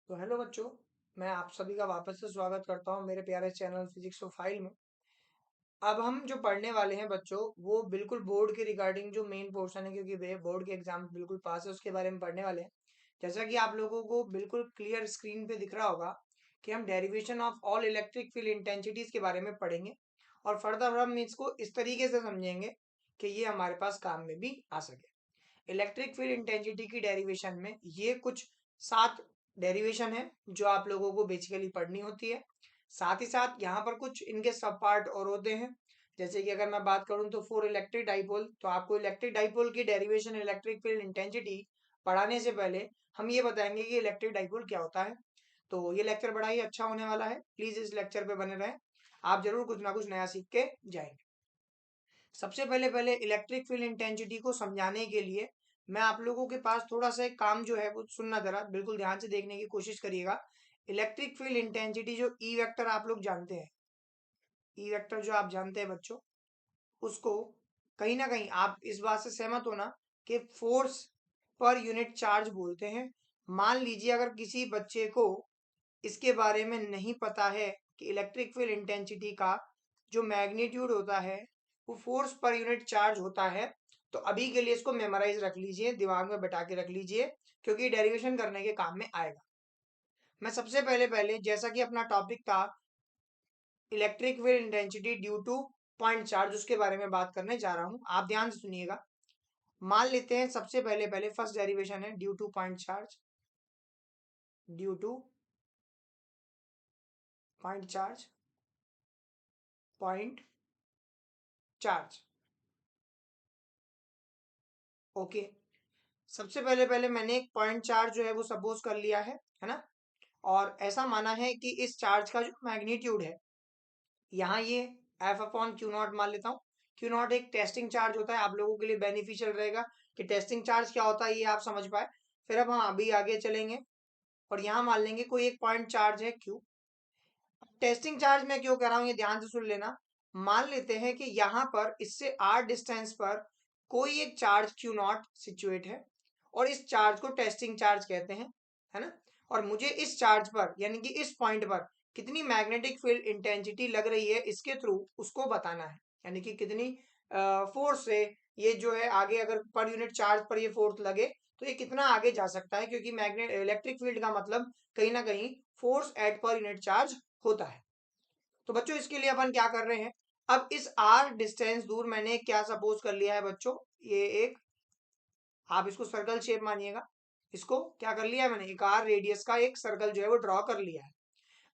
तो हेलो बच्चों, मैं आप सभी का वापस से स्वागत करता हूं मेरे प्यारे चैनल फिजिक्स ऑफ फाइल में। अब हम जो पढ़ने वाले हैं बच्चों, वो बिल्कुल बोर्ड के रिगार्डिंग जो मेन पोर्शन है, क्योंकि वे बोर्ड के एग्जाम बिल्कुल पास है, उसके बारे में पढ़ने वाले हैं। जैसा कि आप लोगों को बिल्कुल क्लियर स्क्रीन पे दिख रहा होगा कि हम derivation of all electric field intensities के बारे में पढ़ेंगे और फर्दर हम इसको इस तरीके से समझेंगे कि ये हमारे पास काम में भी आ सके। इलेक्ट्रिक फील्ड इंटेंसिटी की डेरिवेशन में ये कुछ 7 डेरिवेशन है जो आप लोगों को बेसिकली पढ़नी होती है। साथ ही साथ यहाँ पर कुछ इनके सब पार्ट और होते हैं। जैसे कि अगर मैं बात करूँ तो फॉर इलेक्ट्रिक डाइपोल, तो आपको इलेक्ट्रिक डाइपोल की डेरिवेशन इलेक्ट्रिक फील्ड इंटेंसिटी पढ़ाने से पहले हम ये बताएंगे कि इलेक्ट्रिक डाइपोल क्या होता है। तो ये लेक्चर बड़ा ही अच्छा होने वाला है, प्लीज इस लेक्चर पे बने रहें, आप जरूर कुछ ना कुछ नया सीख के जाएंगे। सबसे पहले पहले इलेक्ट्रिक फील्ड इंटेंसिटी को समझाने के लिए मैं आप लोगों के पास थोड़ा सा एक काम जो है वो सुनना, जरा बिल्कुल ध्यान से देखने की कोशिश करिएगा। इलेक्ट्रिक फील्ड इंटेंसिटी जो ई वेक्टर आप लोग जानते हैं, ई वेक्टर जो आप जानते हैं बच्चों, उसको कहीं ना कहीं आप इस बात से सहमत हो ना कि फोर्स पर यूनिट चार्ज बोलते हैं। मान लीजिए अगर किसी बच्चे को इसके बारे में नहीं पता है कि इलेक्ट्रिक फील्ड इंटेंसिटी का जो मैग्नीट्यूड होता है वो फोर्स पर यूनिट चार्ज होता है, तो अभी के लिए इसको मेमोराइज रख लीजिए, दिमाग में बैठा के रख लीजिए, क्योंकि डेरिवेशन करने के काम में आएगा। मैं सबसे पहले पहले जैसा कि अपना टॉपिक था electric field intensity due two point charge, उसके बारे में बात करने जा रहा हूं, आप ध्यान से सुनिएगा। मान लेते हैं सबसे पहले पहले फर्स्ट डेरिवेशन है due two point charge, due two point charge, point charge. Okay, सबसे पहले पहले मैंने एक पॉइंट चार्ज जो है वो सपोज कर लिया है ना। और ऐसा माना है कि इस चार्ज का जो मैग्नीट्यूड है, यहाँ ये एफ अपॉन क्यू नॉट मान लेता हूँ। क्यू नॉट एक टेस्टिंग चार्ज होता है, आप लोगों के लिए बेनिफिशियल रहेगा कि टेस्टिंग चार्ज क्या होता है ये आप समझ पाए। फिर अब हम अभी आगे चलेंगे और यहाँ मान लेंगे कोई एक पॉइंट चार्ज है क्यू। टेस्टिंग चार्ज मैं क्यों कह रहा हूँ ये ध्यान से सुन लेना। मान लेते हैं कि यहाँ पर इससे आर डिस्टेंस पर कोई एक चार्ज क्यू नॉट सिचुएट है और इस चार्ज को टेस्टिंग चार्ज कहते हैं, है ना। और मुझे इस चार्ज पर यानी कि इस पॉइंट पर कितनी मैग्नेटिक फील्ड इंटेंसिटी लग रही है इसके थ्रू उसको बताना है, यानी कि कितनी फोर्स से ये जो है आगे, अगर पर यूनिट चार्ज पर ये फोर्स लगे तो ये कितना आगे जा सकता है, क्योंकि मैग्नेट इलेक्ट्रिक फील्ड का मतलब कहीं ना कहीं force at per unit charge होता है। तो बच्चों इसके लिए अपन क्या कर रहे हैं, अब इस आर डिस्टेंस दूर मैंने क्या सपोज कर लिया है बच्चों, ये एक, आप इसको सर्कल शेप मानिएगा, इसको क्या कर लिया है मैंने, एक आर रेडियस का एक सर्कल जो है वो ड्रॉ कर लिया है।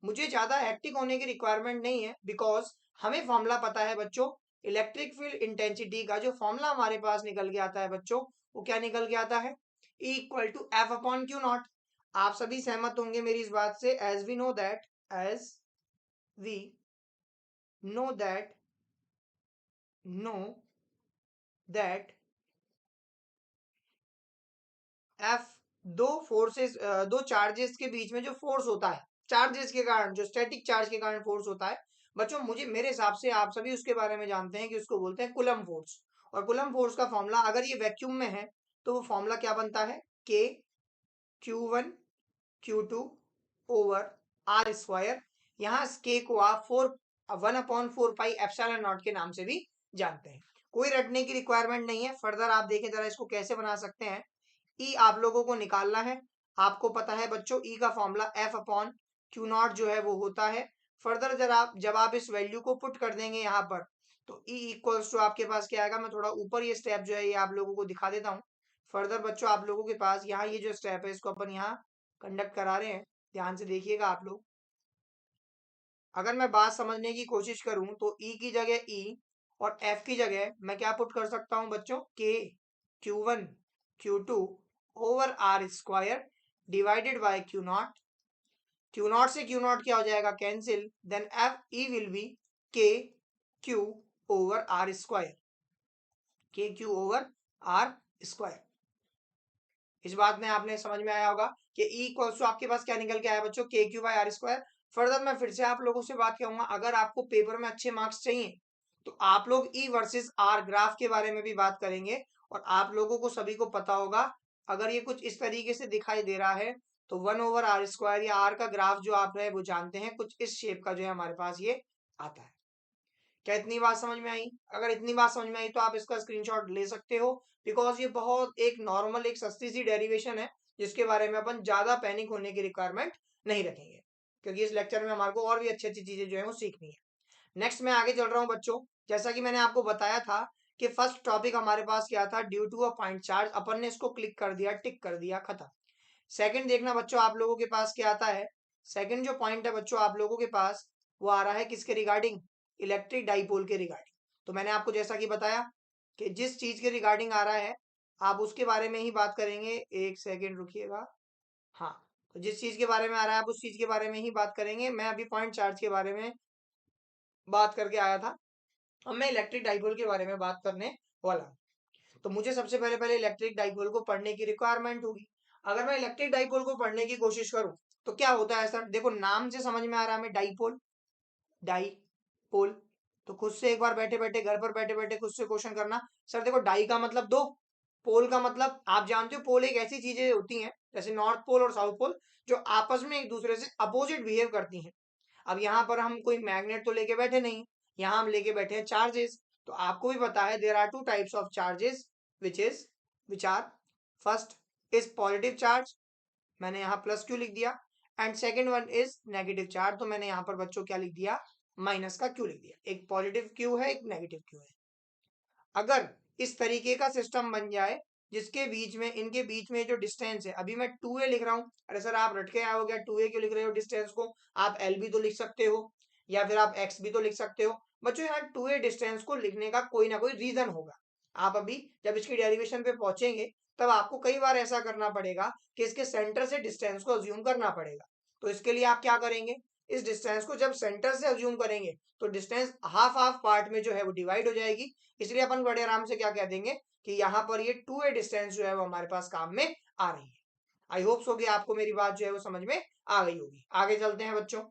मुझे ज्यादा हेक्टिक होने की रिक्वायरमेंट नहीं है, बिकॉज हमें फॉर्मूला पता है बच्चों। इलेक्ट्रिक फील्ड इंटेंसिटी का जो फॉर्मूला हमारे पास निकल के आता है बच्चों, वो क्या निकल के आता है, E equal to F upon Q naught. आप सभी सहमत होंगे मेरी इस बात से, as we know that, as we know that, know that F, दो फोर्सेस, दो चार्जेस के बीच में जो फोर्स होता है, चार्जेस के कारण, जो स्टैटिक चार्ज के कारण फोर्स होता है बच्चों, मुझे मेरे हिसाब से आप सभी उसके बारे में जानते हैं कि उसको बोलते हैं कुलम फोर्स। और कुलम फोर्स का फॉर्मूला अगर ये वैक्यूम में है तो वो फॉर्मूला क्या बनता है, K Q one Q two over R square. यहाँ के को आप 1/4 पाई एप्सिलॉन नॉट के नाम से भी जानते हैं। कोई रटने की रिक्वायरमेंट नहीं है। फर्दर आप देखें जरा इसको कैसे बना सकते हैं। ई आप लोगों को निकालना है, आपको पता है बच्चों ई का formula F upon Q not जो है वो होता है। फर्दर जब आप इस वैल्यू को पुट कर देंगे यहाँ पर, तो ई इक्वल्स टू आपके पास क्या आएगा, मैं थोड़ा ऊपर ये स्टेप जो है ये आप लोगों को दिखा देता हूँ। फर्दर बच्चों आप लोगों के पास यहाँ ये जो स्टेप है इसको अपन यहाँ कंडक्ट करा रहे हैं, ध्यान से देखिएगा आप लोग। अगर मैं बात समझने की कोशिश करूं तो ई की जगह ई और एफ की जगह मैं क्या पुट कर सकता हूं बच्चों, K Q one Q two over R square divided by Q naught. Q naught से क्यू नॉट क्या हो जाएगा, cancel, then F E will be K Q over R square, K Q over R square. इस बात में आपने समझ में आया होगा कि ई इक्वल्स टू आपके पास क्या निकल के आया बच्चों, K Q by R square. Further मैं फिर से आप लोगों से बात कहूंगा, अगर आपको पेपर में अच्छे मार्क्स चाहिए तो आप लोग ई वर्सेस आर ग्राफ के बारे में भी बात करेंगे। और आप लोगों को सभी को पता होगा, अगर ये कुछ इस तरीके से दिखाई दे रहा है तो 1/r² या r का ग्राफ जो आप है वो जानते हैं, कुछ इस शेप का जो है हमारे पास ये आता है। क्या इतनी बात समझ में आई? अगर इतनी बात समझ में आई तो आप इसका स्क्रीनशॉट ले सकते हो, बिकॉज ये बहुत एक नॉर्मल एक सस्ती सी डेरिवेशन है जिसके बारे में अपन ज्यादा पैनिक होने की रिक्वायरमेंट नहीं रखेंगे, क्योंकि इस लेक्चर में हमारे को और भी अच्छी अच्छी चीजें जो है वो सीखनी है। नेक्स्ट मैं आगे चल रहा हूँ बच्चों। जैसा कि मैंने आपको बताया था कि फर्स्ट टॉपिक हमारे पास क्या था, due to a point charge, अपन ने इसको क्लिक कर दिया, टिक कर दिया, खत्म। सेकंड देखना बच्चों आप लोगों के पास क्या आता है। सेकंड जो पॉइंट है बच्चों आप लोगों के पास वो आ रहा है किसके रिगार्डिंग, इलेक्ट्रिक डाइपोल के रिगार्डिंग। तो मैंने आपको जैसा कि बताया कि जिस चीज के रिगार्डिंग आ रहा है आप उसके बारे में ही बात करेंगे। एक सेकेंड रुकिएगा। हाँ, तो जिस चीज के बारे में आ रहा है आप उस चीज के बारे में ही बात करेंगे। मैं अभी पॉइंट चार्ज के बारे में बात करके आया था, अब मैं इलेक्ट्रिक डाइपोल के बारे में बात करने वाला हूँ। तो मुझे सबसे पहले पहले इलेक्ट्रिक डाइपोल को पढ़ने की रिक्वायरमेंट होगी। अगर मैं इलेक्ट्रिक डाइपोल को पढ़ने की कोशिश करूं तो क्या होता है सर, देखो नाम से समझ में आ रहा है हमें, डाइपोल, डाइपोल। तो खुद से एक बार बैठे बैठे घर पर बैठे बैठे खुद से क्वेश्चन करना, सर देखो डाई का मतलब दो, पोल का मतलब आप जानते हो, पोल एक ऐसी चीजें होती हैं जैसे नॉर्थ पोल और साउथ पोल जो आपस में एक दूसरे से अपोजिट बिहेव करती हैं। अब यहाँ पर हम कोई मैग्नेट तो लेके बैठे नहीं, यहाँ हम लेके बैठे हैं चार्जेस। तो आपको भी पता है there are two types of charges which are first is positive charge, मैंने यहाँ प्लस क्यू लिख दिया, and second one is negative charge, तो मैंने यहाँ पर बच्चों क्या लिख दिया, माइनस का क्यू लिख दिया। एक पॉजिटिव क्यू है, एक नेगेटिव क्यू है। अगर इस तरीके का सिस्टम बन जाए जिसके बीच में, इनके बीच में जो डिस्टेंस है, अभी मैं 2a लिख रहा हूँ, अरे सर आप रट के आए हो क्या, 2a क्यों लिख रहे हो डिस्टेंस को, आप l भी तो लिख सकते हो या फिर आप x भी तो लिख सकते हो। बच्चों यहाँ 2a डिस्टेंस को लिखने का कोई ना कोई रीजन होगा। आप अभी जब इसकी डेरिवेशन पे पहुंचेंगे तब आपको कई बार ऐसा करना पड़ेगा कि इसके सेंटर से डिस्टेंस को अज्यूम करना पड़ेगा। तो इसके लिए आप क्या करेंगे, इस डिस्टेंस को जब सेंटर से अज्यूम करेंगे तो डिस्टेंस हाफ हाफ पार्ट में जो है वो डिवाइड हो जाएगी। इसलिए अपन बड़े आराम से क्या कह देंगे कि यहाँ पर ये 2a डिस्टेंस जो है वो हमारे पास काम में आ रही है। आई होप सो कि आपको मेरी बात जो है वो समझ में आ गई होगी। आगे चलते हैं बच्चों,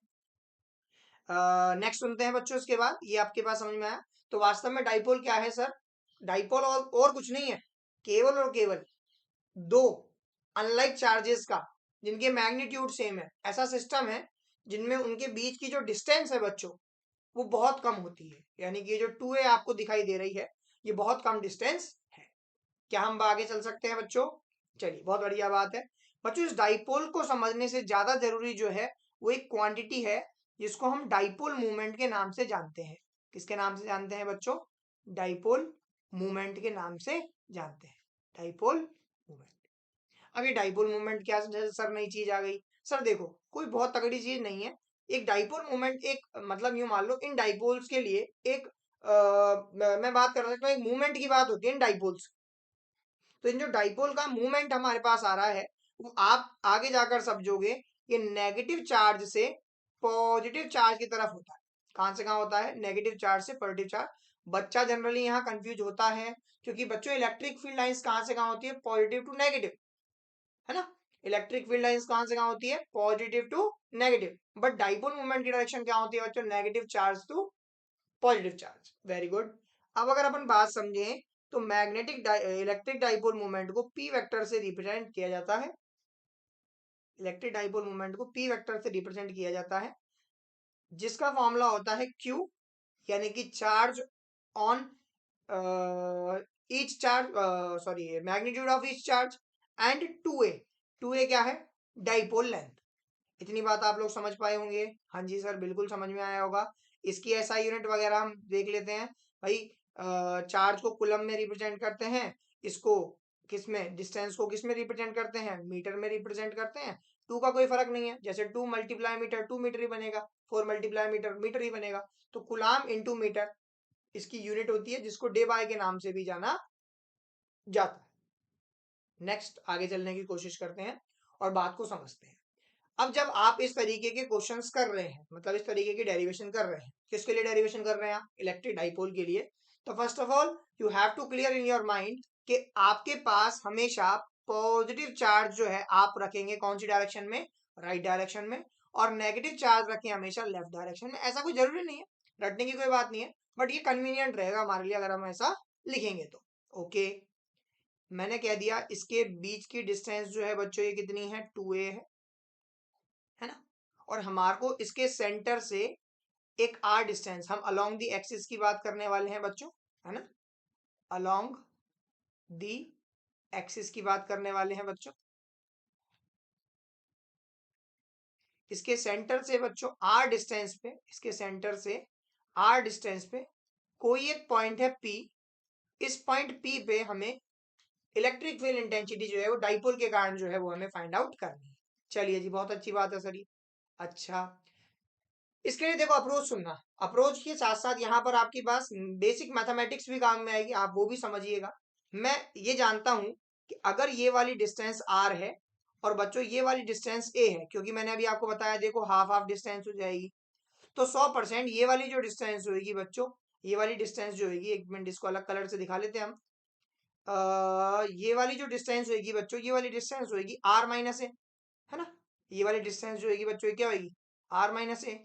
नेक्स्ट सुनते हैं बच्चों। इसके बाद ये आपके पास समझ में आया, तो वास्तव में डाइपोल क्या है सर, डाइपोल और कुछ नहीं है, केवल और केवल दो अनलाइक चार्जेस का जिनके मैग्नीट्यूड सेम है, ऐसा सिस्टम है जिनमें उनके बीच की जो डिस्टेंस है बच्चों वो बहुत कम होती है। यानी कि ये जो 2a आपको दिखाई दे रही है ये बहुत कम डिस्टेंस है। क्या हम आगे चल सकते हैं बच्चों? चलिए, बहुत बढ़िया बात है बच्चों। इस डाइपोल को समझने से ज्यादा जरूरी जो है वो एक क्वांटिटी है जिसको हम डाइपोल मूवमेंट के नाम से जानते हैं। किसके नाम से जानते हैं बच्चों? डाइपोल मूवमेंट के नाम से जानते हैं, डाइपोल मूवमेंट। अब ये डाइपोल मूवमेंट क्या सर, नई चीज आ गई? सर देखो कोई बहुत तगड़ी चीज नहीं है। एक डाइपोल मूवमेंट एक मतलब यूं मान लो इन डाइपोल्स के लिए एक मैं बात कर सकता हूँ, एक मूवमेंट की बात होती है इन डाइपोल्स। तो इन जो डाइपोल का मूवमेंट हमारे पास आ रहा है वो आप आगे जाकर समझोगे ये नेगेटिव चार्ज से पॉजिटिव चार्ज की तरफ होता है। कहां से कहां होता है? नेगेटिव चार्ज से पॉजिटिव चार्ज। बच्चा जनरली यहाँ कंफ्यूज होता है क्योंकि बच्चों इलेक्ट्रिक फील्ड लाइंस कहां से कहां होती है? पॉजिटिव टू नेगेटिव, है ना। इलेक्ट्रिक फील्ड लाइंस कहां से कहां होती है? Positive to negative. But dipole movement की डायरेक्शन क्या होती है बच्चों? Negative charge to positive charge. Very good. अब अगर अपन बात समझें तो मैग्नेटिक इलेक्ट्रिक डाइपोल मूवमेंट को p वेक्टर से रिप्रेजेंट किया जाता है। इलेक्ट्रिक डाइपोल मूवमेंट को p वेक्टर से रिप्रेजेंट किया जाता है जिसका फॉर्मूला होता है q, यानी कि charge on each charge, sorry magnitude of each charge, and 2a। 2a क्या है? Dipole length. इतनी बात आप लोग समझ पाए होंगे? हाँ जी सर बिल्कुल समझ में आया होगा। इसकी ऐसा यूनिट वगैरह हम देख लेते हैं भाई। चार्ज को कूलम में रिप्रेजेंट करते हैं, इसको किस में, डिस्टेंस को किस में रिप्रेजेंट करते हैं? मीटर में रिप्रेजेंट करते हैं। 2 का कोई फर्क नहीं है, जैसे 2 मल्टीप्लाई मीटर 2 मीटर ही बनेगा, 4 मल्टीप्लाई मीटर मीटर ही बनेगा। तो कुलाम इंटू मीटर इसकी यूनिट होती है जिसको डे बाय के नाम से भी जाना जाता है। नेक्स्ट आगे चलने की कोशिश करते हैं और बात को समझते हैं। अब जब आप इस तरीके के क्वेश्चंस कर रहे हैं, मतलब इस तरीके की डेरिवेशन कर रहे हैं, किसके लिए डेरिवेशन कर रहे हैं आप? इलेक्ट्रिक डाइपोल के लिए। तो first of all you have to clear in your mind कि आपके पास हमेशा पॉजिटिव चार्ज जो है आप रखेंगे कौन सी डायरेक्शन में? राइट डायरेक्शन में। और नेगेटिव चार्ज रखें हमेशा लेफ्ट डायरेक्शन में। ऐसा कोई जरूरी नहीं है, रटने की कोई बात नहीं है, बट ये कन्वीनियंट रहेगा हमारे लिए अगर हम ऐसा लिखेंगे तो। ओके, मैंने कह दिया इसके बीच की डिस्टेंस जो है बच्चों ये कितनी है? 2a है। है ना। और हमारे को इसके सेंटर से एक आर डिस्टेंस, हम अलोंग दी एक्सिस की बात करने वाले हैं बच्चों, है ना, अलोंग दी एक्सिस की बात करने वाले हैं बच्चों। इसके सेंटर से बच्चों आर डिस्टेंस पे, इसके सेंटर से आर डिस्टेंस पे कोई एक पॉइंट है पी। इस पॉइंट पी पे हमें इलेक्ट्रिक फील्ड इंटेंसिटी जो है वो डाइपोल के कारण जो है वो हमें फाइंड आउट करनी है। चलिए जी, बहुत अच्छी बात है सर ये। अच्छा, इसके लिए देखो अप्रोच सुनना, अप्रोच के साथ साथ यहाँ पर आपकी पास बेसिक मैथमेटिक्स भी काम में आएगी, आप वो भी समझिएगा। मैं ये जानता हूं कि अगर ये वाली डिस्टेंस आर है और बच्चों ये वाली डिस्टेंस ए है, क्योंकि मैंने अभी आपको बताया देखो हाफ हाफ डिस्टेंस हो जाएगी, तो 100% ये वाली जो डिस्टेंस होगी बच्चों, ये वाली डिस्टेंस जो होगी, एक मिनट इसको अलग कलर से दिखा लेते हैं हम। ये वाली जो डिस्टेंस होगी बच्चों, ये वाली डिस्टेंस होगी आर माइनस ए, है ना। ये वाली डिस्टेंस जो होगी बच्चों, ये क्या होगी, आर माइनस ए।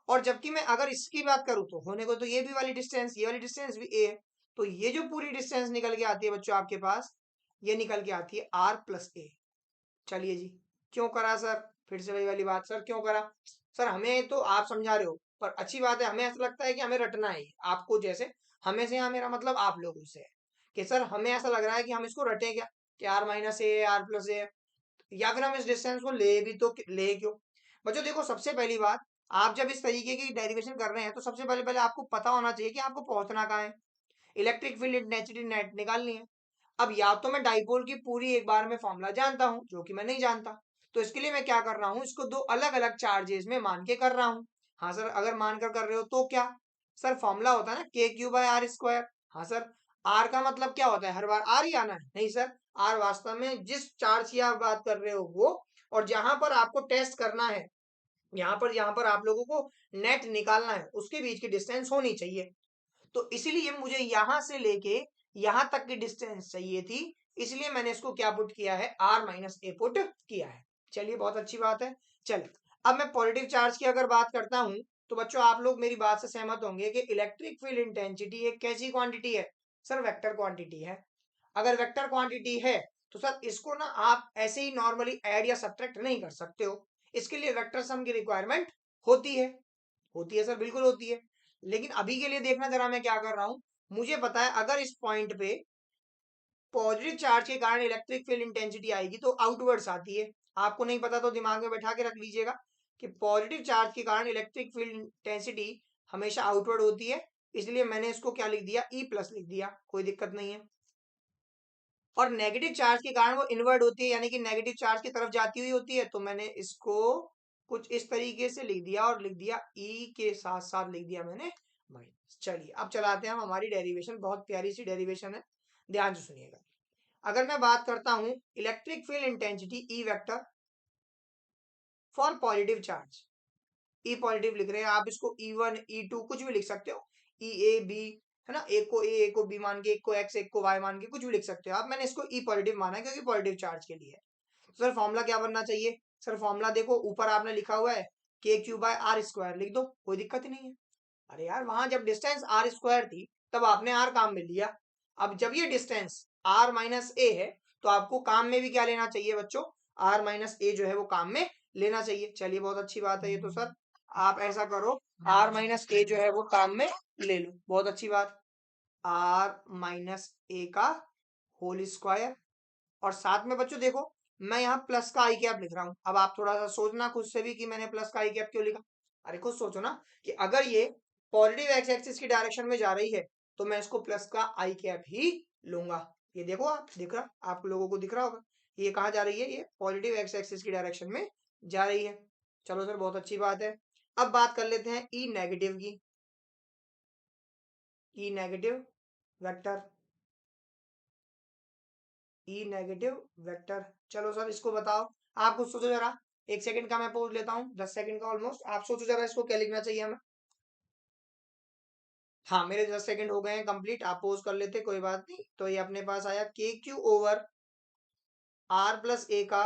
और जबकि मैं अगर इसकी बात करूं तो होने को तो ये भी वाली डिस्टेंस, ये वाली डिस्टेंस भी ए है, तो ये जो पूरी डिस्टेंस निकल के आती है बच्चों आपके पास, ये निकल के आती है आर प्लस ए। चलिए जी, क्यों करा सर, फिर से वही वाली बात, सर क्यों करा, सर हमें तो आप समझा रहे हो पर अच्छी बात है, हमें ऐसा लगता है कि हमें रटना है आपको, जैसे हमें से यहाँ मेरा मतलब आप लोगों से है कि सर हमें ऐसा लग रहा है कि हम इसको रटे क्या, कि R minus A R plus A, या फिर हम इस डिस्टेंस को ले भी तो ले क्यों। बच्चों देखो, सबसे पहली बात, आप जब इस तरीके की डेरिवेशन कर रहे हैं तो सबसे पहले पहले आपको पता होना चाहिए कि आपको पहुंचना कहाँ है, इलेक्ट्रिक फील्ड इंटेंसिटी नेट निकालनी है। अब या तो मैं डाइपोल की पूरी एक बार में फॉर्मूला जानता हूं, जो कि मैं नहीं जानता, तो इसके लिए मैं क्या कर रहा हूं, इसको दो अलग अलग चार्जेस में मान के कर रहा हूं। हाँ सर, अगर मानकर कर रहे हो तो क्या, सर फॉर्मूला होता है ना के क्यू बाय आर स्क्वायर। हाँ सर, आर का मतलब क्या होता है, हर बार आर ही आना है, नहीं सर, आर वास्तव में जिस चार्ज की आप बात कर रहे हो वो, और जहां पर आपको टेस्ट करना है, यहाँ पर आप लोगों को नेट निकालना है, उसके बीच की डिस्टेंस होनी चाहिए। तो इसीलिए मुझे यहां से लेके यहां तक की डिस्टेंस चाहिए थी, इसलिए मैंने इसको क्या पुट किया है, आर माइनस ए पुट किया है। चलिए, बहुत अच्छी बात है। चलिए, अब मैं पॉजिटिव चार्ज की अगर बात करता हूं, तो बच्चों आप लोग मेरी बात से सहमत होंगे कि इलेक्ट्रिक फील्ड इंटेंसिटी एक कैसी क्वांटिटी है, सर वेक्टर क्वांटिटी है। अगर वेक्टर क्वांटिटी है तो सर इसको ना आप ऐसे ही नॉर्मली ऐड या सब्ट्रैक्ट नहीं कर सकते हो, इसके लिए वेक्टर सम की रिक्वायरमेंट होती है। होती है सर, बिल्कुल होती है। लेकिन अभी के लिए देखना जरा मैं क्या कर रहा हूं, मुझे पता है अगर इस पॉइंट पे पॉजिटिव चार्ज के कारण इलेक्ट्रिक फील्ड इंटेंसिटी आएगी तो आउटवर्ड्स आती है। आपको नहीं पता तो दिमाग में बैठा के रख लीजिएगा कि पॉजिटिव चार्ज के कारण इलेक्ट्रिक फील्ड इंटेंसिटी हमेशा आउटवर्ड होती है, इसलिए मैंने इसको क्या लिख दिया, ई प्लस लिख दिया, कोई दिक्कत नहीं है। और नेगेटिव चार्ज के कारण वो इनवर्ट होती है, यानी कि नेगेटिव चार्ज की तरफ जाती हुई होती है, तो मैंने इसको कुछ इस तरीके से लिख दिया, और लिख दिया ई के साथ साथ लिख दिया मैंने माइनस। चलिए, अब चलाते हैं हम हमारी डेरिवेशन, बहुत प्यारी सी डेरिवेशन है, ध्यान से सुनिएगा। अगर मैं बात करता हूं electric field intensity E vector for positive charge, E positive लिख रहे हैं, आप इसको E1 E2 कुछ भी लिख सकते हो, ई ए बी, है ना, एक को ए, एक को बी मान के, एक को एक्स, एक को वाई मान के, कुछ भी लिख सकते हो आप। मैंने इसको ई पॉजिटिव माना है क्योंकि पॉजिटिव चार्ज के लिए है। तो सर फॉर्मूला क्या बनना चाहिए, सर फॉर्मूला देखो ऊपर आपने लिखा हुआ है K Q by R square, लिख दो, कोई दिक्कत ही नहीं है। अरे यार, वहां जब डिस्टेंस आर स्क्वायर थी तब आपने आर काम में लिया, अब जब ये डिस्टेंस आर माइनस ए है तो आपको काम में भी क्या लेना चाहिए बच्चों, आर माइनस ए जो है वो काम में लेना चाहिए। चलिए, बहुत अच्छी बात है ये तो सर, आप ऐसा करो, आर माइनस ए जो है वो काम में ले लो, बहुत अच्छी बात, आर माइनस ए का होल स्क्वायर। और साथ में बच्चों देखो, मैं यहाँ प्लस का आई कैप लिख रहा हूं, अब आप थोड़ा सा सोचना खुद से भी कि मैंने प्लस का आई कैप क्यों लिखा। अरे खुद सोचो ना कि अगर ये पॉजिटिव एक्स एक्सिस की डायरेक्शन में जा रही है तो मैं इसको प्लस का आई कैप ही लूंगा। ये देखो, आप दिख रहा, आप लोगों को दिख रहा होगा, ये कहाँ जा रही है, ये पॉजिटिव एक्स एक्सिस की डायरेक्शन में जा रही है। चलो सर, बहुत अच्छी बात है। अब बात कर लेते हैं ई नेगेटिव की, ई नेगेटिव वेक्टर, ई नेगेटिव वेक्टर। चलो सर, इसको बताओ, आप कुछ सोचो जरा, एक सेकंड का मैं पॉज लेता हूँ, 10 सेकंड का ऑलमोस्ट, आप सोचो जरा इसको क्या लिखना चाहिए हमें। हाँ, मेरे 10 सेकंड हो गए हैं कंप्लीट, आप पोज कर लेते, कोई बात नहीं। तो ये अपने पास आया के क्यू ओवर आर प्लस ए का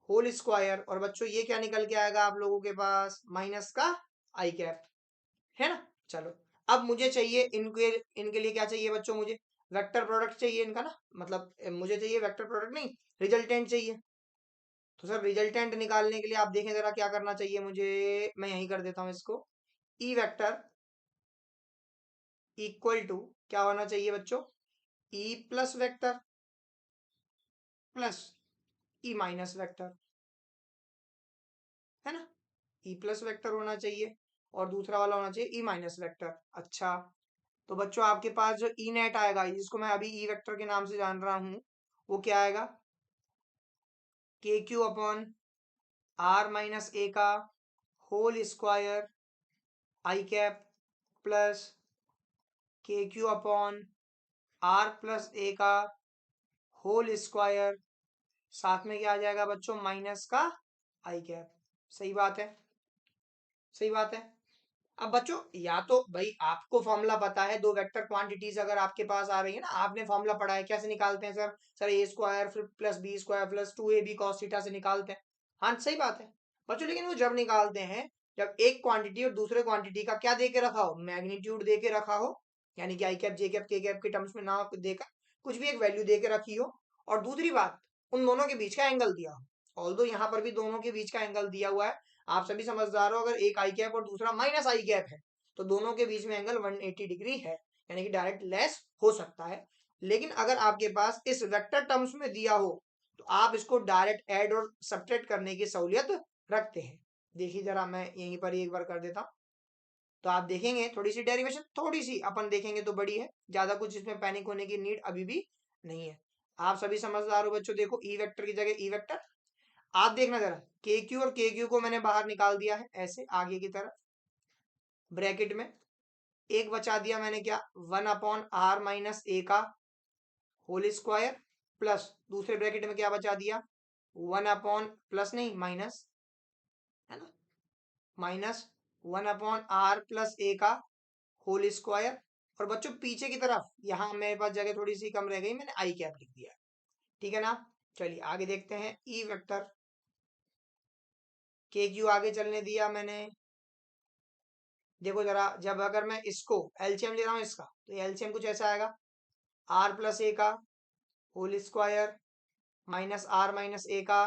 होल स्क्वायर, और बच्चों ये क्या निकल के आएगा आप लोगों के पास, माइनस का आई कैप, है ना। चलो, अब मुझे चाहिए इनके इनके लिए क्या चाहिए बच्चों, मुझे वेक्टर प्रोडक्ट चाहिए इनका ना, मतलब मुझे चाहिए वेक्टर प्रोडक्ट नहीं, रिजल्टेंट चाहिए। तो सर रिजल्टेंट निकालने के लिए आप देखें जरा क्या करना चाहिए मुझे, मैं यही कर देता हूं इसको। ई वेक्टर इक्वल टू क्या होना चाहिए बच्चों, E plus vector plus E minus vector, है ना। ई प्लस वेक्टर होना चाहिए और दूसरा वाला होना चाहिए ई माइनस वेक्टर। अच्छा, तो बच्चों आपके पास जो ई नेट आएगा, जिसको मैं अभी ई वेक्टर के नाम से जान रहा हूं, वो क्या आएगा, के क्यू अपॉन आर माइनस ए का होल स्क्वायर आई कैप प्लस के क्यू अपॉन आर प्लस ए का होल स्क्वायर, साथ में क्या आ जाएगा बच्चों, माइनस का आई कैप। सही बात है, सही बात है। अब बच्चों या तो भाई आपको फॉर्मूला पता है, दो वेक्टर क्वांटिटीज अगर आपके पास आ रही है ना, आपने फॉर्मूला पढ़ा है कैसे निकालते हैं सर, सर ए स्क्वायर फिर plus B square plus 2ab cos theta से निकालते हैं। हाँ सही बात है बच्चों, लेकिन वो जब निकालते हैं जब एक क्वांटिटी और दूसरे क्वांटिटी का क्या दे के रखा हो, मैग्नीट्यूड दे के रखा हो, यानी कि आई कैप जे कैप के कैप के टर्म्स में ना देकर कुछ भी एक वैल्यू दे के रखी हो, और दूसरी बात उन दोनों के बीच का एंगल दिया हो। ऑल्दो यहाँ पर भी दोनों के बीच का एंगल दिया हुआ है, आप सभी समझदार हो, अगर एक आई कैप और दूसरा माइनस आई कैप है तो दोनों के बीच में एंगल 180 डिग्री है, यानी कि डायरेक्ट लेस हो सकता है। लेकिन अगर आपके पास इस वेक्टर टर्म्स में दिया हो तो आप इसको डायरेक्ट ऐड और सब्ट्रैक्ट करने की सहूलियत रखते हैं। देखिए जरा मैं यहीं पर एक बार कर देता हूं, तो आप देखेंगे थोड़ी सी डेरिवेशन थोड़ी सी अपन देखेंगे तो बड़ी है, ज्यादा कुछ इसमें पैनिक होने की नीड अभी भी नहीं है। आप सभी समझदार हो बच्चों, देखो ई वेक्टर की जगह ई वेक्टर, आप देखना जरा के क्यू और के क्यू को मैंने बाहर निकाल दिया है ऐसे आगे की तरफ ब्रैकेट में, एक बचा दिया मैंने क्या, 1/r - a का होल स्क्वायर प्लस दूसरे ब्रैकेट में क्या बचा दिया, 1 प्लस नहीं माइनस, है ना, माइनस 1/r+a का होल स्क्वायर। और बच्चों पीछे की तरफ यहाँ मेरे पास जगह थोड़ी सी कम रह गई, मैंने आई कैप लिख दिया, ठीक है ना। चलिए आगे देखते हैं, ई वेक्टर के क्यू आगे चलने दिया मैंने। देखो जरा जब अगर मैं इसको एलसीएम ले रहा हूँ इसका, तो एलसीएम कुछ ऐसा आएगा, r+a का whole square minus r - a का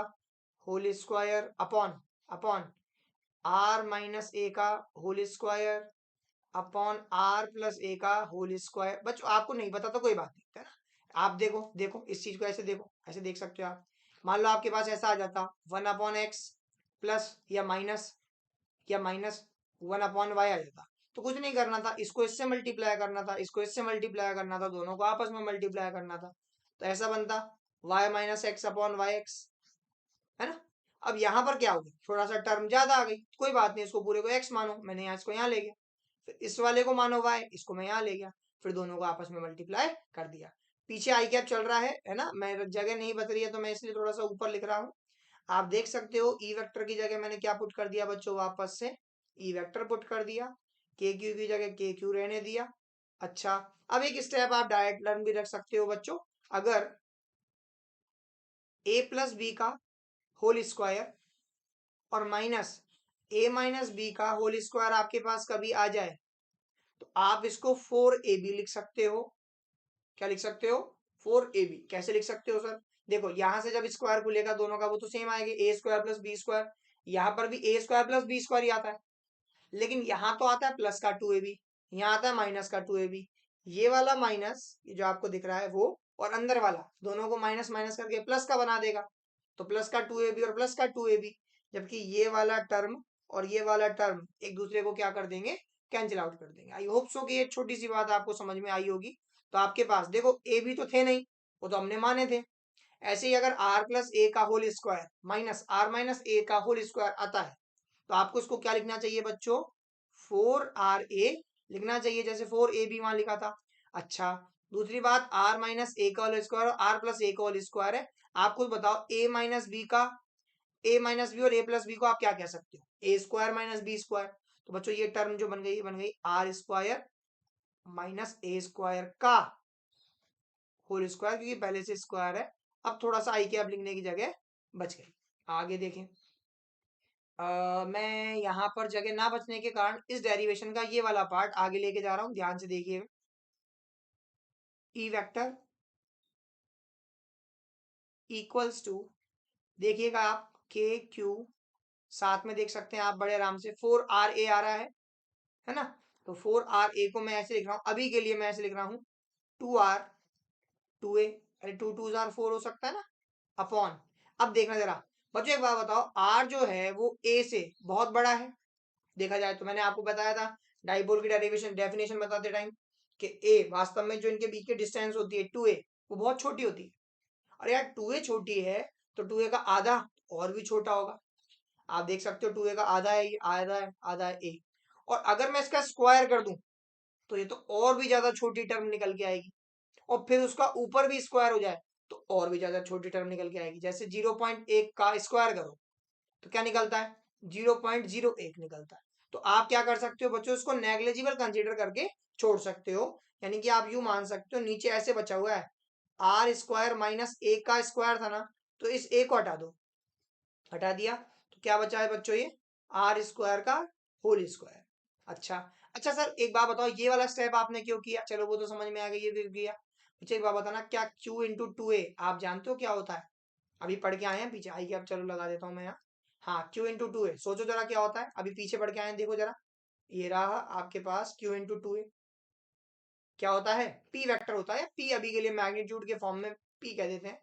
whole square upon upon r - a का होल स्क्वायर अपॉन r+a का होल स्क्वायर। बच्चों आपको नहीं पता तो कोई बात नहीं है ना, आप देखो देखो इस चीज को ऐसे देखो, ऐसे देख सकते हो आप। मान लो आपके पास ऐसा आ जाता 1/x प्लस या माइनस 1/y आ जाता, तो कुछ नहीं करना था, इसको इससे मल्टीप्लाई करना था, इसको इससे मल्टीप्लाई करना था, दोनों को आपस में मल्टीप्लाई करना था, तो ऐसा बनता y - x/yx, है ना। अब यहाँ पर क्या होगा, थोड़ा सा टर्म ज्यादा आ गई, कोई बात नहीं, इसको पूरे को x मानो, मैंने यहाँ इसको यहाँ ले गया, फिर इस वाले को मानो y, इसको मैं यहाँ ले गया, फिर दोनों को आपस में मल्टीप्लाई कर दिया। पीछे आई कैप चल रहा है ना, मैं जगह नहीं बच रही है तो मैं इसलिए थोड़ा सा ऊपर लिख रहा हूँ। आप देख सकते हो ई वेक्टर की जगह मैंने क्या पुट कर दिया बच्चों, वापस से ई वेक्टर पुट कर दिया, के क्यू की जगह के क्यू रहने दिया। अच्छा, अब एक स्टेप आप डायरेक्ट लर्न भी रख सकते हो बच्चों, अगर a+b का होल स्क्वायर और माइनस a - b का होल स्क्वायर आपके पास कभी आ जाए, तो आप इसको 4ab लिख सकते हो। क्या लिख सकते हो, 4ab। कैसे लिख सकते हो सर, देखो यहां से जब स्क्वायर खुलेगा दोनों का वो तो सेम आएगा, a² + b², यहाँ पर भी a² + b² ही आता है, लेकिन यहाँ तो आता है प्लस का 2ab, यहाँ आता है माइनस का 2ab। ये वाला माइनस जो आपको दिख रहा है वो, और अंदर वाला दोनों को माइनस माइनस करके प्लस का बना देगा, तो प्लस का 2ab और प्लस का 2ab, जबकि ये वाला टर्म और ये वाला टर्म एक दूसरे को क्या कर देंगे, कैंसिल आउट कर देंगे। आई होप सो कि ये छोटी सी बात आपको समझ में आई होगी। तो आपके पास देखो ए भी तो थे नहीं, वो तो हमने माने थे। ऐसे ही अगर r+a का whole square minus r - a का होल स्क्वायर आता है, तो आपको इसको क्या लिखना चाहिए बच्चों, 4ra लिखना चाहिए, जैसे 4ab वहां लिखा था। अच्छा, दूसरी बात r - a का होल स्क्वायर और r+a का होल स्क्वायर है, आप खुद बताओ a - b का, a - b और a+b को आप क्या कह सकते हो, a² - b²। तो बच्चों ये टर्म जो बन गई r² - a² का होल स्क्वायर, क्योंकि पहले से स्क्वायर है। अब थोड़ा सा आई कैप लिखने की जगह बच गई। आगे देखें, मैं यहाँ पर जगह ना बचने के कारण इस डेरिवेशन का ये वाला पार्ट आगे लेके जा रहा हूँ, ध्यान से देखिए। ई वेक्टर इक्वल्स टू, देखिएगा आप, के क्यू, साथ में देख सकते हैं आप बड़े आराम से 4RA आ रहा है ना। तो 4RA को मैं ऐसे लिख रहा हूँ, अभी के लिए मैं ऐसे लिख रहा हूँ 2R 2A, अरे 2 2 4 हो सकता है ना, अपॉन। अब देखना जरा बच्चों, एक बात बताओ, आर जो है वो ए से बहुत बड़ा है देखा जाए तो। मैंने आपको बताया था डाइपोल की डेरिवेशन डेफिनेशन बताते टाइम कि ए वास्तव में जो इनके बीच की डिस्टेंस होती है 2A, वो बहुत छोटी होती है। और यार 2A छोटी है तो 2A का आधा और भी छोटा होगा। आप देख सकते हो 2A का आधा है, आधा है ए। और अगर मैं इसका स्क्वायर कर दूं तो ये तो और भी ज्यादा छोटी टर्म निकल के आएगी, और फिर उसका ऊपर भी स्क्वायर हो जाए तो और भी ज्यादा छोटी टर्म निकल के आएगी। जैसे 0.1 का स्क्वायर करो तो क्या निकलता है, 0.01 निकलता है। तो आप क्या कर सकते हो बच्चों, इसको नेग्लिजिबल कंसीडर करके छोड़ सकते हो। यानी कि आप यू मान सकते हो नीचे ऐसे बचा हुआ है आर स्क्वायर माइनस ए का स्क्वायर था ना, तो इस ए को हटा दो, हटा दिया तो क्या बचा है बच्चों, ये आर स्क्वायर का होल स्क्वायर। अच्छा, अच्छा सर एक बात बताओ, ये वाला स्टेप आपने क्यों किया, चलो वो तो समझ में आ गई, ये क्यों किया। मुझे एक बात बताना, क्या Q × 2A आप जानते हो क्या होता है, अभी पढ़ के आए हैं पीछे आइए, अब चलो लगा देता हूँ मैं यहाँ। हाँ, Q × 2A सोचो जरा क्या होता है, अभी पीछे पढ़ के आए हैं, देखो जरा, ये रहा आपके पास Q × 2A, क्या होता है, P वेक्टर होता है, P अभी के लिए मैग्नीट्यूड के फॉर्म में P कह देते हैं।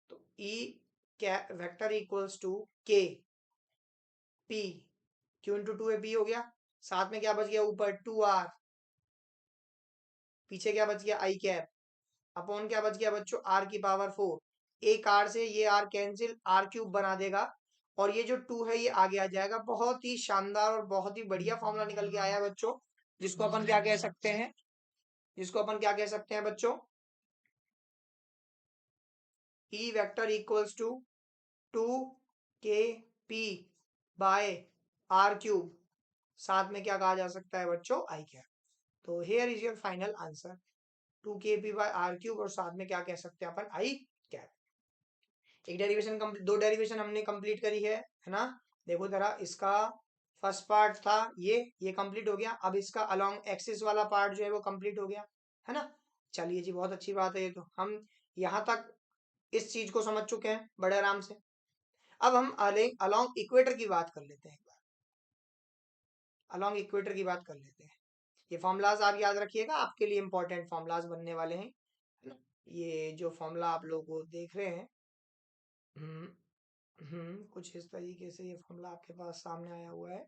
तो E vector equals to K P, Q × 2A P हो गया, साथ में क्या बच गया ऊपर 2R, पीछे क्या बच गया आई कैप, अपॉन क्या बच गया बच्चों R⁴। एक R से ये R कैंसिल, R³ बना देगा, और ये जो 2 है ये आगे आ जाएगा। बहुत ही शानदार और बहुत ही बढ़िया फॉर्मूला निकल के आया है बच्चों, जिसको अपन क्या कह सकते हैं, जिसको अपन क्या कह सकते हैं बच्चों, E vector equals to 2KP by R³, साथ में क्या कहा जा सकता है बच्चों आई कैप। तो here is your final answer 2KP by R³ और साथ में क्या कह सकते हैं अपन आई कैप। एक डेरिवेशन दो डेरिवेशन हमने कंप्लीट करी है ना। देखो जरा, इसका फर्स्ट पार्ट था ये कंप्लीट हो गया, अब इसका अलोंग एक्सिस वाला पार्ट जो है वो कंप्लीट हो गया है ना। चलिए जी, बहुत अच्छी बात है, ये तो हम यहाँ तक इस चीज को समझ चुके हैं बड़े आराम से। अब हम अलोंग इक्वेटर की बात कर लेते हैं, एक बार अलोंग इक्वेटर की बात कर लेते हैं। ये फॉर्मूलाज आप याद रखिएगा, आपके लिए इंपॉर्टेंट फॉर्मूलाज बनने वाले हैं, है ना। ये जो फॉर्मूला आप लोग को देख रहे हैं, हम्म कुछ इस तरीके से ये फॉर्मूला आपके पास सामने आया हुआ है।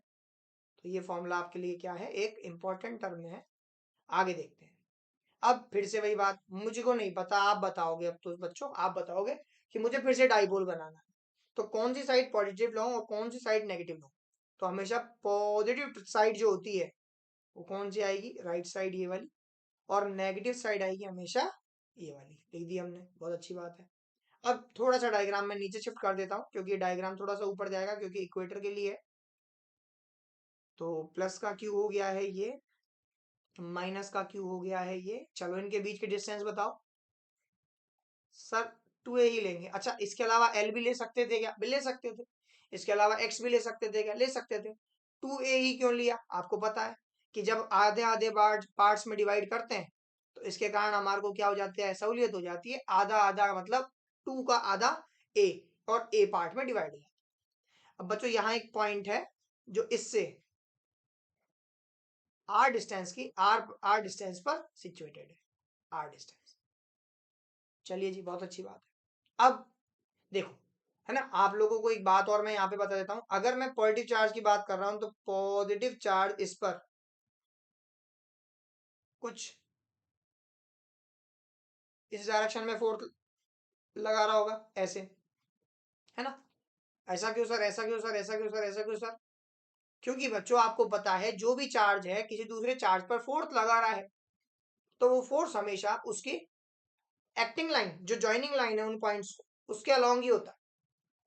तो ये फॉर्मूला आपके लिए क्या है, एक इंपॉर्टेंट टर्म है। आगे देखते हैं। अब फिर से वही बात, मुझको नहीं पता, आप बताओगे, अब तो बच्चों आप बताओगे कि मुझे फिर से डाइपोल बनाना है, तो कौन सी साइड पॉजिटिव लो और कौन सी साइड नेगेटिव लो। तो हमेशा पॉजिटिव साइड जो होती है वो कौन सी आएगी, राइट साइड ये वाली, और नेगेटिव साइड आएगी हमेशा ये वाली। लिख दी हमने, बहुत अच्छी बात है। अब थोड़ा सा डायग्राम में नीचे शिफ्ट कर देता हूँ, क्योंकि डायग्राम थोड़ा सा ऊपर जाएगा, क्योंकि इक्वेटर के लिए है। तो प्लस का क्यू हो गया है ये, माइनस का क्यू हो गया है ये। चलो इनके बीच की डिस्टेंस बताओ सर, 2A ही लेंगे। अच्छा, इसके अलावा L भी ले सकते थे क्या, भी ले सकते थे। इसके अलावा X भी ले सकते थे क्या, ले सकते थे। 2A ही क्यों लिया, आपको पता है कि जब आधे आधे पार्ट्स में डिवाइड करते हैं तो इसके कारण हमारे को क्या हो जाती है, सहूलियत हो जाती है, आधा आधा मतलब 2 का आधा A, और A पार्ट में डिवाइड हो जाता है। अब बच्चों यहाँ एक पॉइंट है जो इससे R डिस्टेंस की R डिस्टेंस पर सिचुएटेड है, R डिस्टेंस। चलिए जी, बहुत अच्छी बात है। अब देखो, है ना, आप लोगों को एक बात और मैं यहाँ पे बता देता हूँ, अगर मैं पॉजिटिव चार्ज की बात कर रहा हूँ तो पॉजिटिव चार्ज इस पर कुछ इस डायरेक्शन में फोर्स लगा रहा होगा, ऐसे, है ना। ऐसा क्यों सर, ऐसा क्यों सर, ऐसा क्यों सर, ऐसा क्यों सर, क्योंकि बच्चों आपको पता है जो भी चार्ज है किसी दूसरे चार्ज पर फोर्स लगा रहा है, तो वो फोर्स हमेशा उसकी एक्टिंग लाइन, जो ज्वाइनिंग लाइन है उन पॉइंट्स उसके अलोंग ही होता है।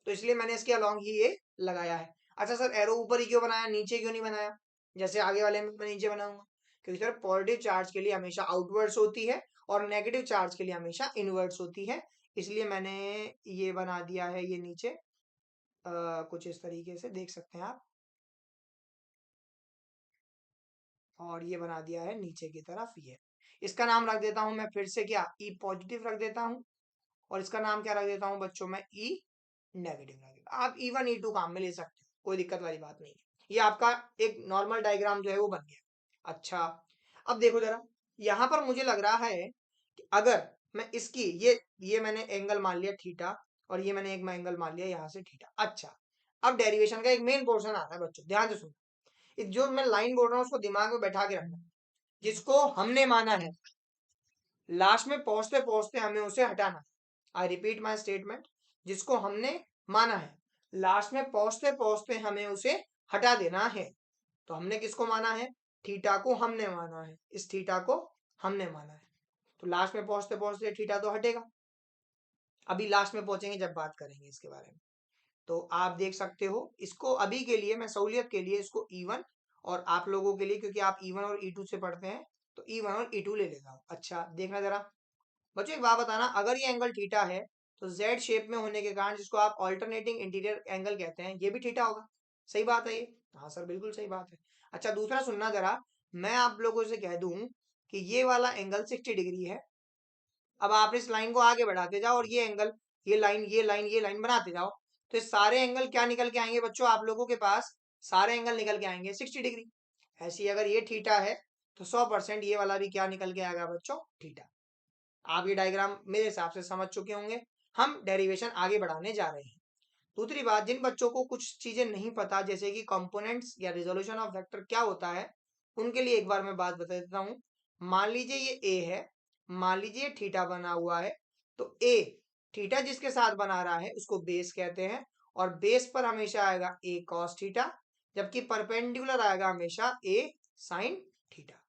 तो इसलिए मैंने इसके अलोंग ही ये लगाया है। अच्छा सर, एरो ऊपर ही क्यों बनाया, नीचे क्यों नहीं बनाया, जैसे आगे वाले में मैं नीचे बनाऊंगा, क्योंकि सर पॉजिटिव चार्ज के लिए हमेशा आउटवर्ड्स होती है और नेगेटिव चार्ज के लिए हमेशा इनवर्ड्स होती है। इसलिए मैंने ये बना दिया है ये नीचे, कुछ इस तरीके से देख सकते हैं आप, और ये बना दिया है नीचे की तरफ ये। इसका नाम रख देता हूं मैं फिर से क्या, ई पॉजिटिव रख देता हूं, और इसका नाम क्या रख देता हूं बच्चों मैं, ई नेगेटिव नेगेटिव। आप E1 E2 काम में ले सकते हो, कोई दिक्कत वाली बात नहीं है। ये आपका एक नॉर्मल डायग्राम जो है वो बन गया। अच्छा, अब देखो जरा, यहाँ पर मुझे लग रहा है कि अगर मैं इसकी ये मैंने एंगल मान लिया थीटा, और ये मैंने एक एंगल मान लिया यहाँ से थीटा। अच्छा, अब डेरिवेशन का एक मेन पोर्शन आ रहा है बच्चों, ध्यान से सुनो। जो मैं लाइन बोल रहा हूँ उसको दिमाग में बैठा के रखना। जिसको हमने माना है, लास्ट में पहुंचते पहुंचते हमें उसे हटाना। आई रिपीट माई स्टेटमेंट, जिसको हमने माना है, लास्ट में पहुंचते पहुंचते हमें उसे हटा देना है। तो हमने किसको माना है? थीटा को हमने माना है, इस थीटा को हमने माना है। तो लास्ट में पहुंचते पहुंचते थीटा तो हटेगा। अभी लास्ट में पहुंचेंगे जब बात करेंगे इसके बारे में। तो आप देख सकते हो, इसको अभी के लिए मैं सहूलियत के लिए इसको E1, और आप लोगों के लिए क्योंकि आप E1 और E2 से पढ़ते हैं तो E1 और E2 ले लेता हूं। अच्छा, देखना जरा बच्चों, एक बात बताना, अगर ये एंगल थीटा है तो जेड शेप में होने के कारण, जिसको आप ऑल्टरनेटिंग इंटीरियर एंगल कहते हैं, ये भी थीटा होगा। सही बात है ये? हाँ सर, बिल्कुल सही बात है। अच्छा, दूसरा सुनना जरा, मैं आप लोगों से कह दूं कि ये वाला एंगल 60 डिग्री है। अब आप इस लाइन को आगे बढ़ाते जाओ और ये एंगल, ये लाइन, ये लाइन, ये लाइन बनाते जाओ, तो ये सारे एंगल क्या निकल के आएंगे बच्चों आप लोगों के पास? सारे एंगल निकल के आएंगे 60 डिग्री। ऐसी अगर ये थीटा है तो 100% ये वाला भी क्या निकल के आएगा बच्चों? थीटा। आप ये डायग्राम मेरे हिसाब से समझ चुके होंगे। हम डेरिवेशन आगे बढ़ाने जा रहे हैं। दूसरी बात, जिन बच्चों को कुछ चीजें नहीं पता, जैसे कि कंपोनेंट्स या रिजोल्यूशन ऑफ वेक्टर क्या होता है, उनके लिए एक बार मैं बात बता देता हूँ। मान लीजिए ये ए है, मान लीजिए थीटा बना हुआ है, तो ए थीटा जिसके साथ बना रहा है उसको बेस कहते हैं, और बेस पर हमेशा आएगा ए कॉस थीटा, जबकि परपेंडिकुलर आएगा हमेशा ए साइन थीटा।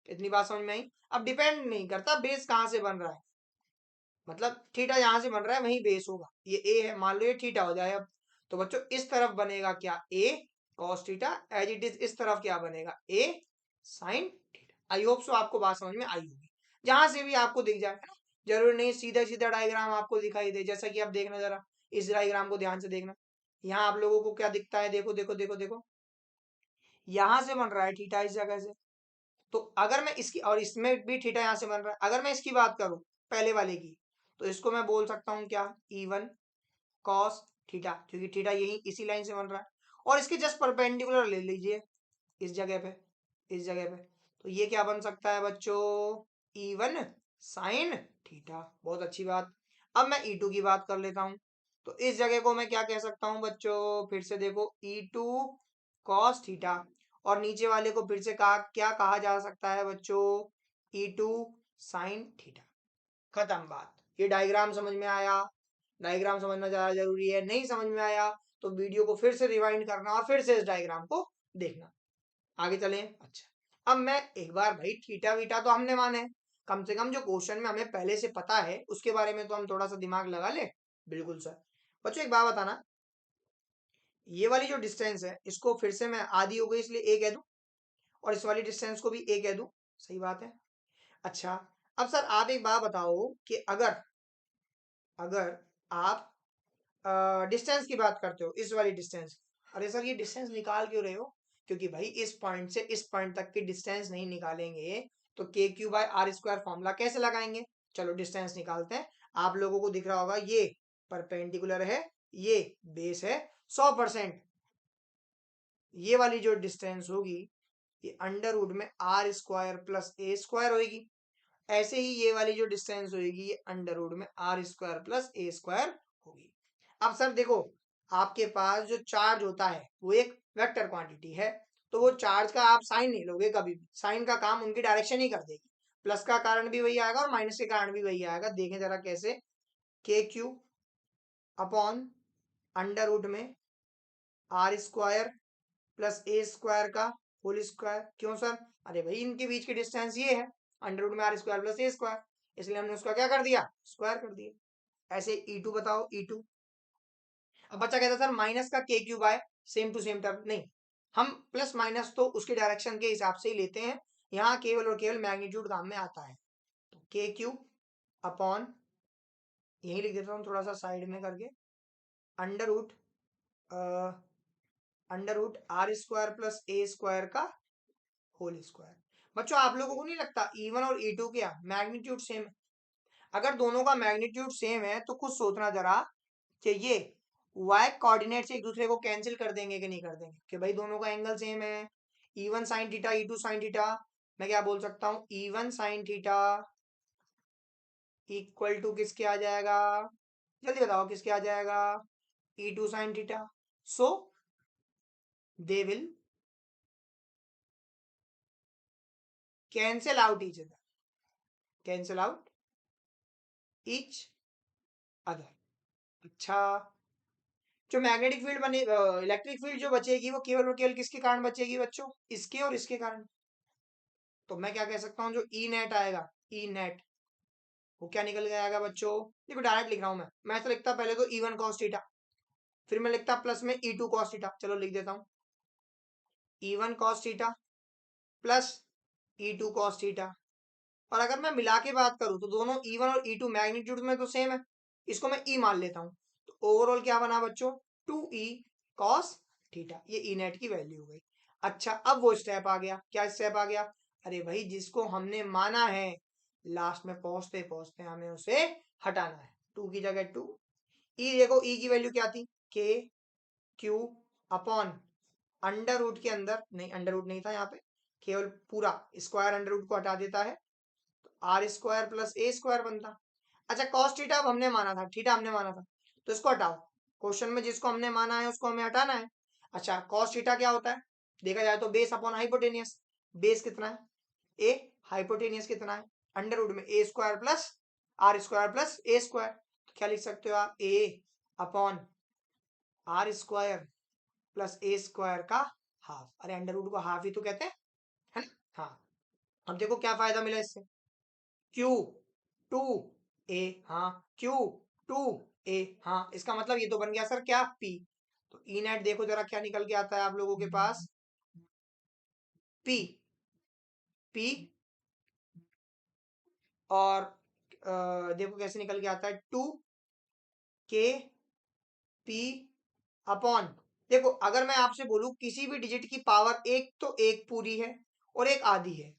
इतनी बात समझ में आई? अब डिपेंड नहीं करता बेस कहाँ से बन रहा है, मतलब थीटा जहां से बन रहा है वही बेस होगा। ये ए है, मान लो ये थीटा हो जाए अब, तो बच्चों इस तरफ बनेगा क्या? A cos theta, as it is इस तरफ क्या बनेगा? A sine theta. I hope so आपको बात समझ में आई होगी, जहां से भी आपको दिख जाए, है ना? जरूरी नहीं सीधा सीधा डायग्राम आपको दिखाई दे। जैसा कि आप देखना जरा, इस डायग्राम को ध्यान से देखना। यहाँ आप लोगों को क्या दिखता है? देखो देखो देखो देखो, यहां से बन रहा है थीटा इस जगह से। तो अगर मैं इसकी, और इसमें भी थीटा यहाँ से बन रहा है, अगर मैं इसकी बात करूं पहले वाले की, तो इसको मैं बोल सकता हूँ क्या? E1 कॉस थीटा, क्योंकि थीटा यही इसी लाइन से बन रहा है। और इसके जस्ट परपेंडिकुलर ले लीजिए इस जगह पे, इस जगह पे, तो ये क्या बन सकता है बच्चों? E1 sine theta. बहुत अच्छी बात। अब मैं E2 की बात कर लेता हूँ, तो इस जगह को मैं क्या कह सकता हूँ बच्चों? फिर से देखो, E2 कॉस थीटा, और नीचे वाले को फिर से कहा, क्या कहा जा सकता है बच्चों? E2 sine theta. खत्म बात। ये डायग्राम समझ में आया? डायग्राम समझना ज्यादा जरूरी है। नहीं समझ में आया तो वीडियो को फिर से रिवाइंड करना और फिर से इस डायग्राम को देखना। आगे चलें। अच्छा, अब मैं एक बार, भाई थीटा वीटा तो हमने माने हैं, कम से कम जो क्वेश्चन में हमें पहले से पता है उसके बारे में तो हम थोड़ा सा दिमाग लगा ले। बिल्कुल सर। बच्चों एक बात बताना, ये वाली जो डिस्टेंस है इसको फिर से मैं आधी हो गई इसलिए ए कह दूं, और इस वाली डिस्टेंस को भी ए कह दूं। सही बात है। अच्छा, अब सर आप एक बात बताओ कि अगर अगर आप डिस्टेंस की बात करते हो, इस वाली डिस्टेंस, अरे सर ये डिस्टेंस निकाल क्यों रहे हो? क्योंकि भाई इस पॉइंट से इस पॉइंट तक की डिस्टेंस नहीं निकालेंगे तो K Q by R square formula कैसे लगाएंगे? चलो डिस्टेंस निकालते हैं। आप लोगों को दिख रहा होगा ये परपेंडिकुलर है, ये बेस है। 100% ये वाली जो डिस्टेंस होगी ये अंडर रूट में R square plus A square होगी। ऐसे ही ये वाली जो डिस्टेंस होगी ये अंडर रूट में R square plus A square होगी। अब सर देखो, आपके पास जो चार्ज होता है वो एक वेक्टर क्वांटिटी है, तो वो चार्ज का आप साइन नहीं लोगे कभी भी, साइन का काम उनकी डायरेक्शन ही कर देगी। प्लस का कारण भी वही आएगा और माइनस के कारण भी वही आएगा। देखें जरा कैसे, K Q upon under root में R square plus A square का होल स्क्वायर। क्यों सर? अरे भाई इनके बीच की डिस्टेंस ये है, अंडर रूट में R square plus A square, इसलिए हमने उसका क्या कर दिया? स्क्वायर कर दिया। ऐसे E2 बताओ, E2। अब बच्चा कहता सर माइनस का K Q by same to same term, नहीं, हम प्लस माइनस तो उसके डायरेक्शन के हिसाब से ही लेते हैं, यहाँ केवल और केवल मैग्नीट्यूड काम में आता है। तो के क्यू अपॉन, यही लिख देता हूँ थोड़ा सा साइड में करके, under root R square plus A square का होल स्क्वायर। बच्चों आप लोगों को नहीं लगता E1 और E2 क्या मैग्नीट्यूड सेम है? अगर दोनों का मैग्नीट्यूड सेम है तो खुद सोचना जरा, कि ये y कोऑर्डिनेट से एक दूसरे को कैंसिल कर देंगे कि नहीं कर देंगे, कि भाई दोनों का एंगल सेम है, E1 sin theta E2 sin theta, मैं क्या बोल सकता हूँ E1 sin theta equal to किसके आ जाएगा, जल्दी बताओ किसके आ जाएगा, E2 sin theta. So they will cancel out each other, cancel out each other. अच्छा, जो मैग्नेटिक फील्ड बने, इलेक्ट्रिक फील्ड जो बचेगी वो केवल और केवल किसके कारण बचेगी बच्चों, इसके और इसके कारण। तो मैं क्या कह सकता हूँ, जो ई नेट आएगा, ई नेट वो क्या निकल के आएगा बच्चों, देखो डायरेक्ट लिख रहा हूँ मैं ऐसा लिखता पहले तो E1 cos थीटा, फिर मैं लिखता प्लस में E2 cos थीटा, चलो लिख देता हूँ E1 cos theta plus E2 cos theta. और अगर मैं मिला के बात करूं तो दोनों E1 और E2 मैग्नीट्यूड में तो सेम है, इसको मैं E मान लेता हूं, तो ओवरऑल क्या बना बच्चों 2E cos थीटा, ये E नेट की वैल्यू हो गई। अच्छा, अब वो स्टेप आ गया, क्या स्टेप आ गया, अरे भाई जिसको हमने माना है लास्ट में पहुंचते पहुंचते हमें उसे हटाना है, 2 की जगह 2, ई देखो ई की वैल्यू क्या थी, के क्यू अपॉन अंडर रूट के अंदर, नहीं अंडर रूट नहीं था यहाँ पे, केवल पूरा स्क्वायर अंडर रूट को हटा देता है, R square plus A square बनता। अच्छा कॉस थीटा अब हमने माना था, थीटा हमने माना था, तो इसको हटाओ, क्वेश्चन में जिसको हमने माना है उसको हमें हटाना है। अच्छा कॉस थीटा क्या होता है, देखा जाए तो बेस अपॉन हाइपोटेनियस, बेस कितना है ए, हाइपोटेनियस कितना है अंडर रूट में A square plus R square plus A square, तो क्या लिख सकते हो आप, A upon R square plus A square का हाफ, अरे अंडर रूट को हाफ ही तो कहते हैं, है ना। हाँ, अब देखो क्या फायदा मिला इससे, क्यू टू ए, हाँ क्यू टू ए, हाँ इसका मतलब ये तो बन गया सर क्या पी, तो ई नेट देखो जरा क्या निकल के आता है आप लोगों के पास, पी, पी और देखो कैसे निकल के आता है 2 के पी अपॉन, देखो अगर मैं आपसे बोलूं किसी भी डिजिट की पावर एक तो एक पूरी है और एक आधी है,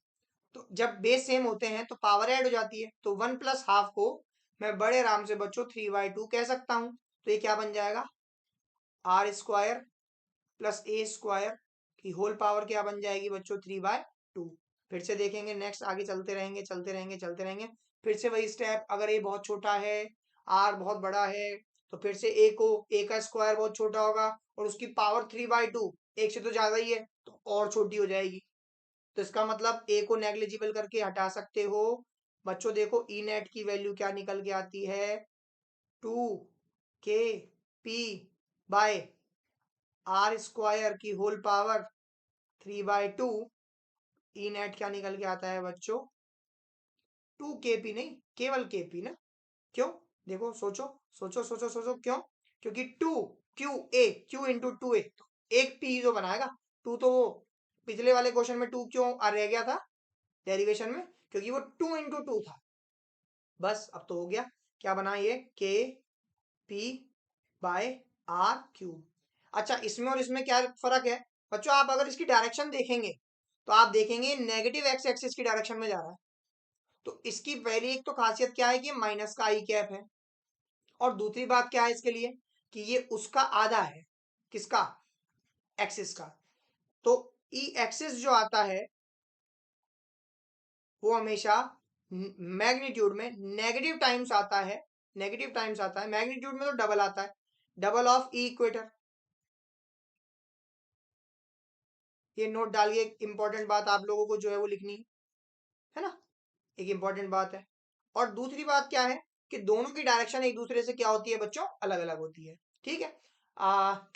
तो जब बेस सेम होते हैं तो पावर ऐड हो जाती है, तो 1 प्लस हाफ को मैं बड़े आराम से बच्चों 3/2 कह सकता हूं, तो ये क्या बन जाएगा R square plus A square की होल पावर क्या बन जाएगी बच्चों 3/2। फिर से देखेंगे नेक्स्ट, आगे चलते रहेंगे चलते रहेंगे चलते रहेंगे, फिर से वही स्टेप, अगर ए बहुत छोटा है आर बहुत बड़ा है तो फिर से ए को, ए का स्क्वायर बहुत छोटा होगा और उसकी पावर 3/2 एक से तो ज्यादा ही है तो और छोटी हो जाएगी, तो इसका मतलब ए को नेग्लिजिबल करके हटा सकते हो बच्चों। देखो ई नेट की वैल्यू क्या निकल के आती है 2 के पी बाय आर स्क्वायर की होल पावर 3/2, ई नेट क्या निकल के आता है बच्चों 2 के पी, नहीं केवल के पी ना, क्यों, देखो सोचो सोचो सोचो सोचो क्यों, क्योंकि 2 क्यू इंटू 2 ए, तो एक पी जो बनाएगा, टू तो वो पिछले वाले क्वेश्चन में 2 क्यों रह गया था डेरिवेशन में, क्योंकि वो 2 इंटू 2 था, बस अब तो हो गया, क्या बना ये के पी बाय आर क्यूब। अच्छा इसमें और इसमें क्या फर्क है बच्चों, आप अगर इसकी डायरेक्शन देखेंगे तो आप देखेंगे नेगेटिव एक्स एक्सिस की डायरेक्शन में जा रहा है, तो इसकी पहली एक तो खासियत क्या है कि माइनस का आई कैप है, और दूसरी बात क्या है इसके लिए कि ये उसका आधा है, किसका, एक्सिस का, तो ई एक्सिस जो आता है वो हमेशा मैग्नीट्यूड में नेगेटिव टाइम्स आता है, नेगेटिव टाइम्स आता है, मैग्नीट्यूड में तो डबल आता है, डबल ऑफ ई इक्वेटर। ये नोट डालिए, एक इंपॉर्टेंट बात आप लोगों को जो है वो लिखनी है ना, एक इंपॉर्टेंट बात है। और दूसरी बात क्या है कि दोनों की डायरेक्शन एक दूसरे से क्या होती है बच्चों, अलग अलग होती है, ठीक है।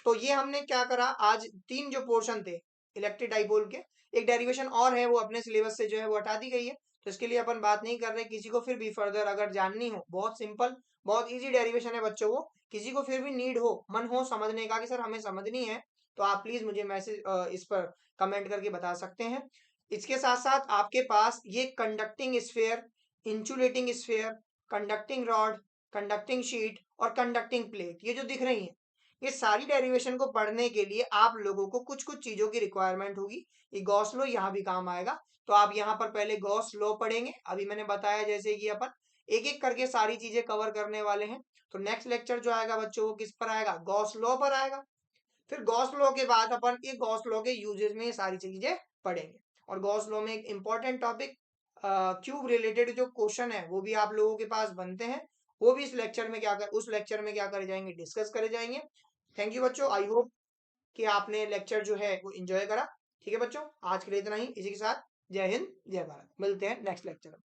तो ये हमने क्या करा, आज 3 जो पोर्शन थे इलेक्ट्रिक डाइपोल के, एक डेरिवेशन और है वो अपने सिलेबस से जो है वो हटा दी गई है, तो इसके लिए अपन बात नहीं कर रहे, किसी को फिर भी फर्दर अगर जाननी हो, बहुत सिंपल बहुत इजी डेरिवेशन है बच्चों, वो किसी को फिर भी नीड हो, मन हो समझने का कि सर हमें समझनी है, तो आप प्लीज मुझे मैसेज इस पर कमेंट करके बता सकते हैं। इसके साथ साथ आपके पास ये conducting sphere, insulating sphere, conducting rod, conducting sheet और कंडक्टिंग प्लेट, ये जो दिख रही है, ये सारी डेरिवेशन को पढ़ने के लिए आप लोगों को कुछ कुछ चीजों की रिक्वायरमेंट होगी, ये गॉस लॉ यहाँ भी काम आएगा, तो आप यहाँ पर पहले गॉस लॉ पढ़ेंगे, अभी मैंने बताया जैसे कि अपन एक एक करके सारी चीजें कवर करने वाले हैं। तो नेक्स्ट लेक्चर जो आएगा बच्चों वो किस पर आएगा, गॉस लॉ पर आएगा। फिर गॉस लॉ के बाद अपन ये गॉस लॉ के यूजेस में ये सारी चीजें पढ़ेंगे। और गॉस लॉ में एक इंपॉर्टेंट टॉपिक क्यूब रिलेटेड जो क्वेश्चन है वो भी आप लोगों के पास बनते हैं, वो भी इस लेक्चर में उस लेक्चर में क्या करे जाएंगे, डिस्कस करे जाएंगे। थैंक यू बच्चों, आई होप कि आपने लेक्चर जो है वो एंजॉय करा। ठीक है बच्चों, आज के लिए इतना ही। इसी के साथ जय हिंद जय भारत, मिलते हैं नेक्स्ट लेक्चर में।